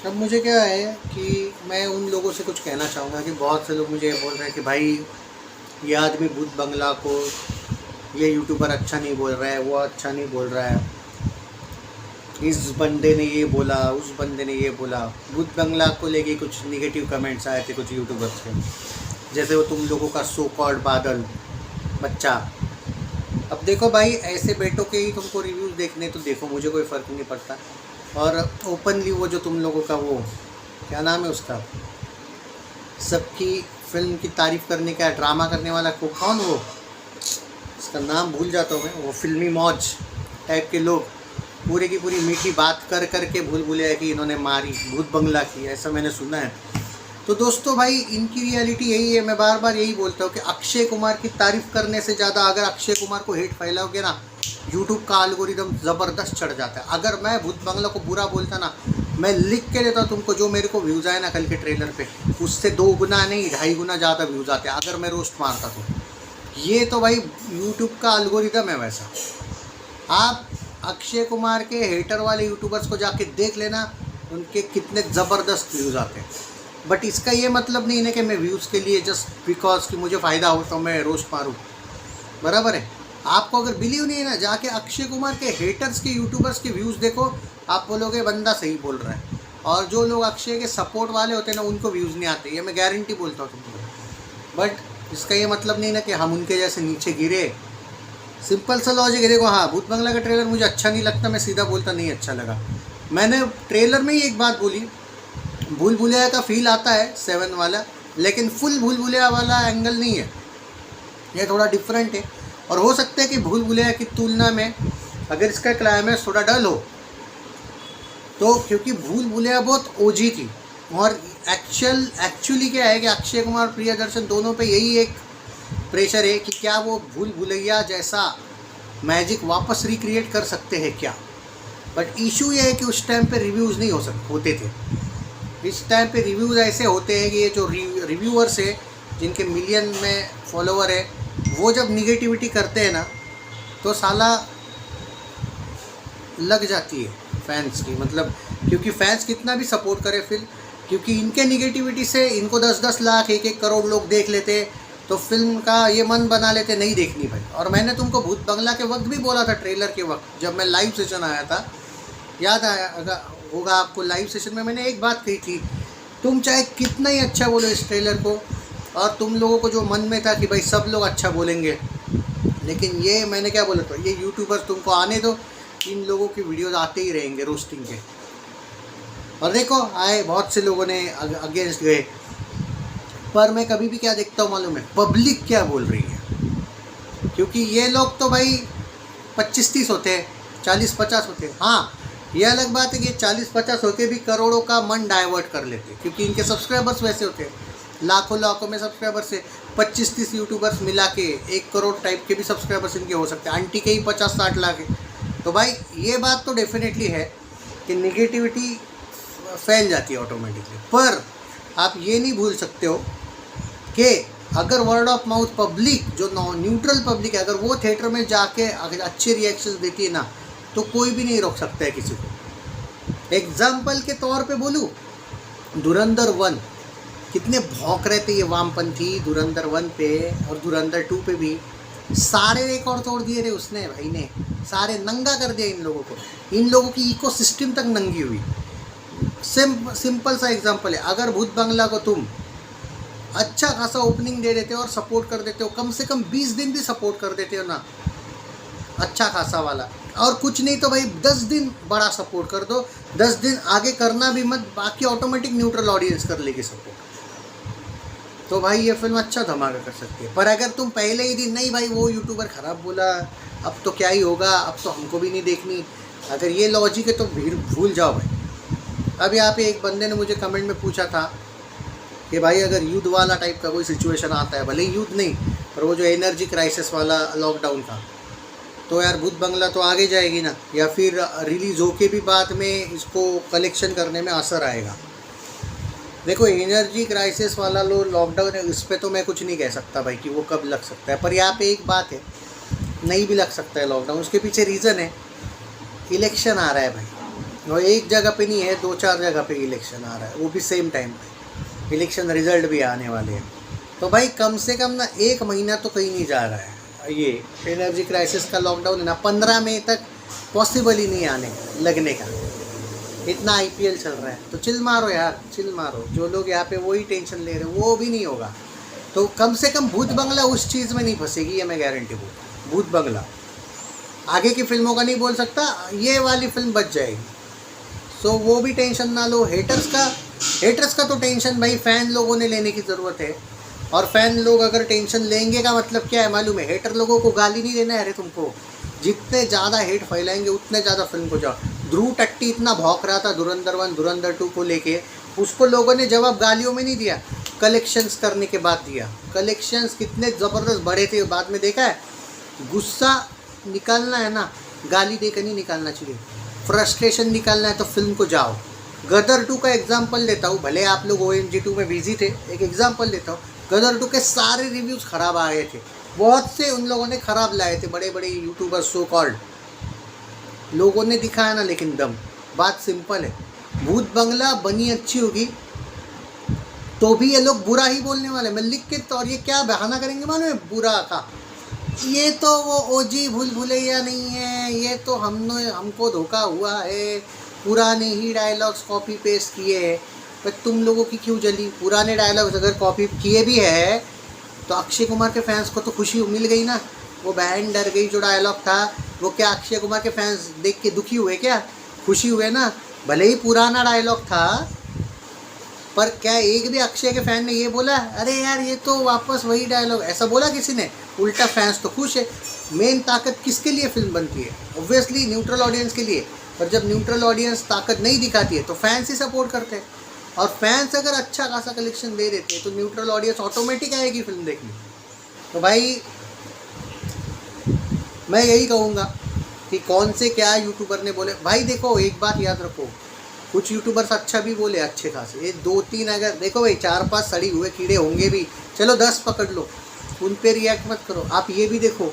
अब मुझे क्या है कि मैं उन लोगों से कुछ कहना चाहूँगा कि बहुत से लोग मुझे ये बोल रहे हैं कि भाई ये आदमी भूत बंगला को, ये यूट्यूबर अच्छा नहीं बोल रहा है, वो अच्छा नहीं बोल रहा है, इस बंदे ने ये बोला, उस बंदे ने ये बोला। भूत बंगला को लेके कुछ निगेटिव कमेंट्स आए थे कुछ यूट्यूबर्स के, जैसे वो तुम लोगों का सो कॉल्ड बादल बच्चा। अब देखो भाई, ऐसे बेटों के ही तुमको रिव्यूज़ देखने तो देखो, मुझे कोई फ़र्क नहीं पड़ता। और ओपनली वो जो तुम लोगों का वो क्या नाम है उसका, सबकी फिल्म की तारीफ़ करने का ड्रामा करने वाला को, कौन वो, उसका नाम भूल जाता हूँ मैं, वो फिल्मी मौज टाइप के लोग पूरे की पूरी मीठी बात कर कर के भूल भुलैया कि इन्होंने मारी, भूत बंगला की, ऐसा मैंने सुना है। तो दोस्तों भाई, इनकी रियलिटी यही है। मैं बार बार यही बोलता हूँ कि अक्षय कुमार की तारीफ़ करने से ज़्यादा अगर अक्षय कुमार को हेट फैलाओगे ना, यूट्यूब का एल्गोरिदम ज़बरदस्त चढ़ जाता है। अगर मैं भूत बंगला को बुरा बोलता ना, मैं लिख के देता तुमको, जो मेरे को व्यूज़ आए ना कल के ट्रेलर पे, उससे 2 गुना नहीं 2.5 गुना ज़्यादा व्यूज़ आते अगर मैं रोस्ट मारता तो। ये तो भाई यूट्यूब का एल्गोरिदम है वैसा। आप अक्षय कुमार के हेटर वाले यूट्यूबर्स को जाके देख लेना, उनके कितने ज़बरदस्त व्यूज़ आते हैं। बट इसका ये मतलब नहीं है कि मैं व्यूज़ के लिए जस्ट बिकॉज कि मुझे फ़ायदा हो तो मैं रोस्ट मारूँ, बराबर है। आपको अगर बिलीव नहीं है ना, जाके अक्षय कुमार के हेटर्स के यूट्यूबर्स के व्यूज़ देखो, आप बोलोगे बंदा सही बोल रहा है। और जो लोग अक्षय के सपोर्ट वाले होते हैं ना, उनको व्यूज़ नहीं आते, ये मैं गारंटी बोलता हूँ तुमको। बट इसका ये मतलब नहीं ना कि हम उनके जैसे नीचे गिरे। सिंपल सा लॉजिक है, देखो। हाँ, भूत बंगला का ट्रेलर मुझे अच्छा नहीं लगता, मैं सीधा बोलता नहीं अच्छा लगा। मैंने ट्रेलर में ही एक बात बोली, भूल भुलैया का फील आता है 7 वाला, लेकिन फुल भूल भुलैया वाला एंगल नहीं है, ये थोड़ा डिफरेंट है। और हो सकता है कि भूल भुलैया की तुलना में अगर इसका क्लाइमैक्स थोड़ा डल हो तो, क्योंकि भूल भुलैया बहुत ओजी थी। और एक्चुअली क्या है कि अक्षय कुमार प्रियदर्शन दोनों पे यही एक प्रेशर है कि क्या वो भूल भुलैया जैसा मैजिक वापस रिक्रिएट कर सकते हैं क्या। बट इशू ये है कि उस टाइम पे रिव्यूज़ नहीं होते थे। इस टाइम पे रिव्यूज़ ऐसे होते हैं कि ये जो रिव्यूअर्स है, जिनके मिलियन में फॉलोवर है, वो जब निगेटिविटी करते हैं ना, तो साला लग जाती है फैंस की। मतलब क्योंकि फैंस कितना भी सपोर्ट करे फिल्म, क्योंकि इनके निगेटिविटी से इनको 10-10 लाख 1-1 करोड़ लोग देख लेते, तो फिल्म का ये मन बना लेते नहीं देखनी भाई। और मैंने तुमको भूत बंगला के वक्त भी बोला था, ट्रेलर के वक्त जब मैं लाइव सेशन आया था, याद आया होगा आपको। लाइव सेशन में मैंने एक बात कही थी, तुम चाहे कितना ही अच्छा बोलो इस ट्रेलर को, और तुम लोगों को जो मन में था कि भाई सब लोग अच्छा बोलेंगे, लेकिन ये मैंने क्या बोला था, ये यूट्यूबर्स तुमको आने दो, इन लोगों की वीडियोज़ आते ही रहेंगे रोस्टिंग के। और देखो, आए बहुत से लोगों ने अगेंस्ट गए, पर मैं कभी भी क्या देखता हूँ मालूम है, पब्लिक क्या बोल रही है। क्योंकि ये लोग तो भाई 25-30 होते हैं, 40-50 होते हैं। हाँ, ये अलग बात है कि 40-50 होके भी करोड़ों का मन डाइवर्ट कर लेते हैं, क्योंकि इनके सब्सक्राइबर्स वैसे होते हैं, लाखों में सब्सक्राइबर्स है। 25-30 यूट्यूबर्स मिला के 1 करोड़ टाइप के भी सब्सक्राइबर्स इनके हो सकते हैं, आंटी के ही 50-60 लाख है। तो भाई ये बात तो डेफिनेटली है कि निगेटिविटी फैल जाती है ऑटोमेटिकली। पर आप ये नहीं भूल सकते हो कि अगर वर्ड ऑफ माउथ पब्लिक, जो न्यूट्रल पब्लिक है, अगर वो थिएटर में जाके अगर अच्छे रिएक्शंस देती है ना, तो कोई भी नहीं रोक सकता है किसी को। एग्जाम्पल के तौर पे बोलूँ, धुरंधर 1 कितने भौंक रहे थे ये वामपंथी धुरंधर 1 पे, और धुरंधर 2 पे भी सारे रिकॉर्ड तोड़ दिए थे उसने, भाई ने सारे नंगा कर दिया इन लोगों को। इन लोगों की इकोसिस्टम तक नंगी हुई। सिंपल सा एग्जांपल है, अगर भूत बंगला को तुम अच्छा खासा ओपनिंग दे देते हो और सपोर्ट कर देते हो, कम से कम 20 दिन भी सपोर्ट कर देते हो ना, अच्छा खासा वाला, और कुछ नहीं तो भाई 10 दिन बड़ा सपोर्ट कर दो, 10 दिन आगे करना भी मत, बाकी ऑटोमेटिक न्यूट्रल ऑडियंस कर लेगी सपोर्ट, तो भाई ये फिल्म अच्छा धमाका कर सकती है। पर अगर तुम पहले ही दिन, नहीं भाई वो यूट्यूबर ख़राब बोला, अब तो क्या ही होगा, अब तो हमको भी नहीं देखनी, अगर ये लॉजिक है तो भूल जाओ भाई। अब यहाँ पे एक बंदे ने मुझे कमेंट में पूछा था कि भाई अगर युद्ध वाला टाइप का कोई सिचुएशन आता है, भले ही युद्ध नहीं, पर वो जो एनर्जी क्राइसिस वाला लॉकडाउन था, तो यार भूत बंगला तो आगे जाएगी ना, या फिर रिलीज़ होके भी बाद में इसको कलेक्शन करने में असर आएगा। देखो, एनर्जी क्राइसिस वाला लो लॉकडाउन है, इस पर तो मैं कुछ नहीं कह सकता भाई कि वो कब लग सकता है। पर यहाँ पे एक बात है, नहीं भी लग सकता है लॉकडाउन, उसके पीछे रीज़न है, इलेक्शन आ रहा है भाई। और एक जगह पे नहीं है, 2-4 जगह पे इलेक्शन आ रहा है, वो भी सेम टाइम पे इलेक्शन रिजल्ट भी आने वाले हैं। तो भाई कम से कम ना 1 महीना तो कहीं नहीं जा रहा है। ये एनर्जी क्राइसिस का लॉकडाउन है ना, 15 मई तक पॉसिबल ही नहीं आने लगने का। इतना आईपीएल चल रहा है, तो चिल मारो यार, चिल मारो। जो लोग यहाँ पे वही टेंशन ले रहे हैं वो भी नहीं होगा। तो कम से कम भूत बंगला उस चीज़ में नहीं फंसेगी, ये मैं गारंटी बोलूँ। भूत बंगला आगे की फिल्मों का नहीं बोल सकता, ये वाली फिल्म बच जाएगी। सो वो भी टेंशन ना लो। हेटर्स का तो टेंशन भाई फ़ैन लोगों ने लेने की ज़रूरत है। और फ़ैन लोग अगर टेंशन लेंगे का मतलब क्या है मालूम है? हेटर लोगों को गाली नहीं देना है। अरे तुमको जितने ज़्यादा हेट फैलाएंगे उतने ज़्यादा फिल्म को जाओ। ध्रुव टट्टी इतना भौंक रहा था धुरंधर 1 धुरंधर 2 को लेके, उसको लोगों ने जवाब गालियों में नहीं दिया, कलेक्शंस करने के बाद दिया। कलेक्शंस कितने ज़बरदस्त बढ़े थे बाद में देखा है। गुस्सा निकालना है ना, गाली देकर नहीं निकालना चाहिए। फ्रस्ट्रेशन निकालना है तो फिल्म को जाओ। गदर 2 का एग्जाम्पल देता हूँ, भले आप लोग OMG 2 में बिजी थे, एक एग्जाम्पल देता हूँ। गदर 2 के सारे रिव्यूज़ ख़राब आ गए थे, बहुत से उन लोगों ने ख़राब लाए थे, बड़े बड़े यूट्यूबर्स सो कॉल्ड लोगों ने दिखाया ना, लेकिन दम। बात सिंपल है, भूत बंगला बनी अच्छी होगी तो भी ये लोग बुरा ही बोलने वाले। मैं लिख के तो, और ये क्या बहाना करेंगे मालूम है बुरा का, ये तो वो ओजी भूल भुलैया नहीं है, ये तो हमको धोखा हुआ है, पुराने ही डायलॉग्स कॉपी पेस्ट किए हैं। पर तुम लोगों की क्यों जली? पुराने डायलॉग्स अगर कॉपी किए भी है तो अक्षय कुमार के फैंस को तो खुशी मिल गई ना। वो बहन डर गई जो डायलॉग था, वो क्या अक्षय कुमार के फैंस देख के दुखी हुए क्या? खुशी हुए ना। भले ही पुराना डायलॉग था, पर क्या एक भी अक्षय के फैन ने ये बोला अरे यार ये तो वापस वही डायलॉग, ऐसा बोला किसी ने? उल्टा फैंस तो खुश है। मेन ताकत किसके लिए फिल्म बनती है? ऑब्वियसली न्यूट्रल ऑडियंस के लिए। पर जब न्यूट्रल ऑडियंस ताकत नहीं दिखाती है तो फैंस ही सपोर्ट करते हैं। और फैंस अगर अच्छा खासा कलेक्शन दे देते हैं तो न्यूट्रल ऑडियंस ऑटोमेटिक आएगी फिल्म देखने। तो भाई मैं यही कहूँगा कि कौन से क्या यूट्यूबर ने बोले। भाई देखो एक बात याद रखो, कुछ यूट्यूबर्स अच्छा भी बोले अच्छे खासे, ये 2-3 अगर देखो भाई 4-5 सड़ी हुए कीड़े होंगे भी, चलो 10 पकड़ लो, उन पे रिएक्ट मत करो। आप ये भी देखो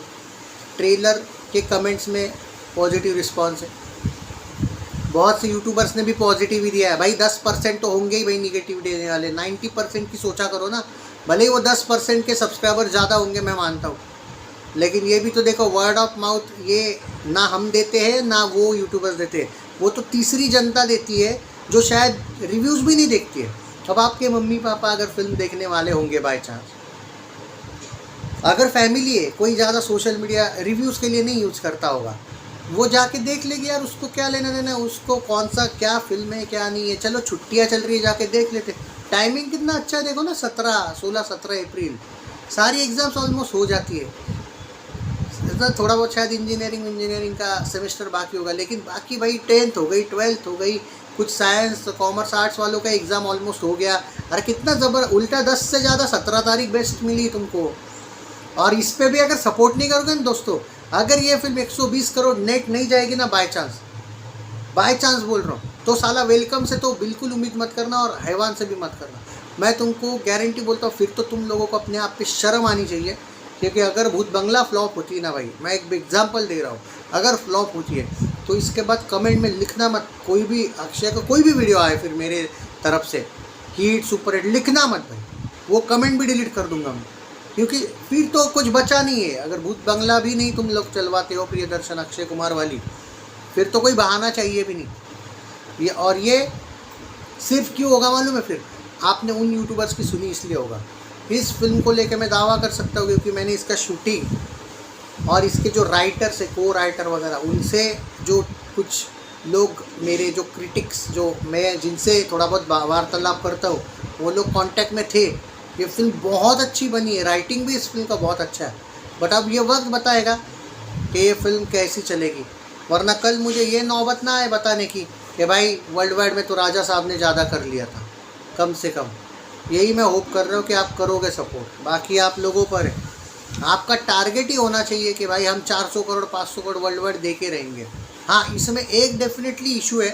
ट्रेलर के कमेंट्स में पॉजिटिव रिस्पांस है, बहुत से यूट्यूबर्स ने भी पॉजिटिव ही दिया है। भाई 10% तो होंगे ही भाई निगेटिव देने वाले, 90% की सोचा करो ना। भले ही वो 10% के सब्सक्राइबर ज़्यादा होंगे मैं मानता हूँ, लेकिन ये भी तो देखो वर्ड ऑफ माउथ ये ना हम देते हैं ना वो यूट्यूबर्स देते हैं, वो तो तीसरी जनता देती है जो शायद रिव्यूज़ भी नहीं देखती है। अब आपके मम्मी पापा अगर फिल्म देखने वाले होंगे बाय चांस, अगर फैमिली है कोई ज़्यादा सोशल मीडिया रिव्यूज़ के लिए नहीं यूज़ करता होगा, वो जाके देख लेगी यार, उसको क्या लेना देना है, उसको कौन सा क्या फिल्म है क्या नहीं है। चलो छुट्टियाँ चल रही है जाके देख लेते। टाइमिंग कितना अच्छा देखो ना, 16-17 अप्रैल सारी एग्ज़ाम्स ऑलमोस्ट हो जाती है। थोड़ा बहुत शायद इंजीनियरिंग का सेमेस्टर बाकी होगा, लेकिन बाकी भाई 10th हो गई, 12th हो गई, कुछ साइंस कॉमर्स आर्ट्स वालों का एग्ज़ाम ऑलमोस्ट हो गया। अरे कितना उल्टा 10 से ज़्यादा 17 तारीख बेस्ट मिली तुमको। और इस पर भी अगर सपोर्ट नहीं करोगे ना दोस्तों, अगर ये फिल्म 120 करोड़ नेट नहीं जाएगी ना बाय चांस बोल रहा हूँ, तो साला वेलकम से तो बिल्कुल उम्मीद मत करना और हैवान से भी मत करना। मैं तुमको गारंटी बोलता हूँ, फिर तो तुम लोगों को अपने आप पे शर्म आनी चाहिए। क्योंकि अगर भूत बंगला फ्लॉप होती है ना भाई, मैं एक एग्जांपल दे रहा हूँ, अगर फ्लॉप होती है तो इसके बाद कमेंट में लिखना मत, कोई भी अक्षय का कोई भी वीडियो आए फिर मेरे तरफ से हिट सुपर हिट लिखना मत भाई, वो कमेंट भी डिलीट कर दूंगा मैं। क्योंकि फिर तो कुछ बचा नहीं है। अगर भूत बंगला भी नहीं तुम लोग चलवाते हो प्रियदर्शन अक्षय कुमार वाली, फिर तो कोई बहाना चाहिए भी नहीं। ये सिर्फ क्यों होगा मालूम है? फिर आपने उन यूट्यूबर्स की सुनी इसलिए होगा। इस फिल्म को लेकर मैं दावा कर सकता हूँ क्योंकि मैंने इसका शूटिंग और इसके जो राइटर्स है, को राइटर वगैरह, उनसे जो कुछ लोग मेरे जो क्रिटिक्स जो मैं जिनसे थोड़ा बहुत वार्तालाप करता हूँ, वो लोग कांटेक्ट में थे। ये फिल्म बहुत अच्छी बनी है, राइटिंग भी इस फिल्म का बहुत अच्छा है। बट अब ये वक्त बताएगा कि ये फिल्म कैसी चलेगी, वरना कल मुझे ये नौबत ना आए बताने की कि भाई वर्ल्ड वाइड में तो राजा साहब ने ज़्यादा कर लिया था। कम से कम यही मैं होप कर रहा हूँ कि आप करोगे सपोर्ट, बाकी आप लोगों पर है। आपका टारगेट ही होना चाहिए कि भाई हम 400 करोड़ 500 करोड़ वर्ल्ड वाइड दे के रहेंगे। हाँ, इसमें एक डेफिनेटली इशू है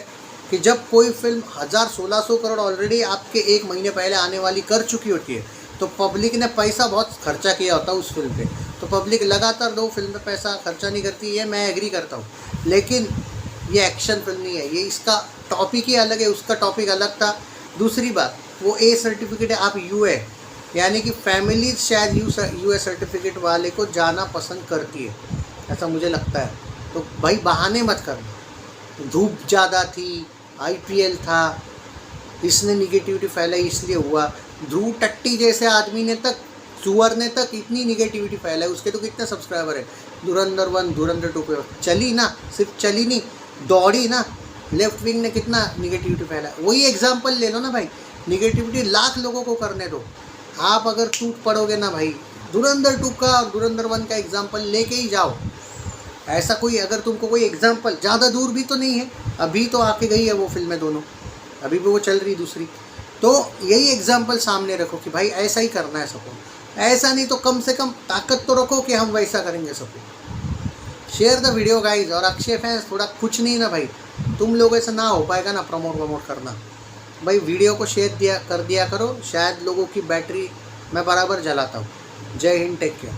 कि जब कोई फिल्म 1600 करोड़ ऑलरेडी आपके 1 महीने पहले आने वाली कर चुकी होती है, तो पब्लिक ने पैसा बहुत खर्चा किया होता है उस फिल्म पे, तो पब्लिक लगातार 2 फिल्म पे पैसा खर्चा नहीं करती है, मैं एग्री करता हूँ। लेकिन ये एक्शन फिल्म नहीं है, ये इसका टॉपिक ही अलग है, उसका टॉपिक अलग था। दूसरी बात, वो ए सर्टिफिकेट है, आप यू है, यानी कि फैमिली शायद यू सर्टिफिकेट वाले को जाना पसंद करती है, ऐसा मुझे लगता है। तो भाई बहाने मत करना, धूप ज़्यादा थी, IPL था, इसने निगेटिविटी फैलाई इसलिए हुआ। ध्रुव टट्टी जैसे आदमी ने तक, सुअर ने तक इतनी निगेटिविटी फैलाई, उसके तो कितने सब्सक्राइबर है। धुरंधर 1 धुरंधर 2 पे चली ना, सिर्फ चली नहीं, दौड़ी ना। लेफ्ट विंग ने कितना निगेटिविटी फैलाया, वही एग्जाम्पल ले लो ना भाई। निगेटिविटी लाख लोगों को करने दो, आप अगर टूट पड़ोगे ना भाई, धुरंधर 2 का और धुरंधर 1 का एग्जाम्पल लेके ही जाओ। ऐसा कोई, अगर तुमको कोई एग्जाम्पल, ज़्यादा दूर भी तो नहीं है, अभी तो आके गई है वो फिल्में दोनों, अभी भी वो चल रही दूसरी। तो यही एग्जाम्पल सामने रखो कि भाई ऐसा ही करना है सपोर्ट, ऐसा नहीं तो कम से कम ताकत तो रखो कि हम वैसा करेंगे support. Share the video guys. और अक्षय फैंस थोड़ा कुछ नहीं ना भाई, तुम लोगों से ना हो पाएगा ना प्रमोट करना भाई, वीडियो को शेयर कर दिया करो, शायद लोगों की बैटरी मैं बराबर जलाता हूँ। जय हिंद, टेक केयर।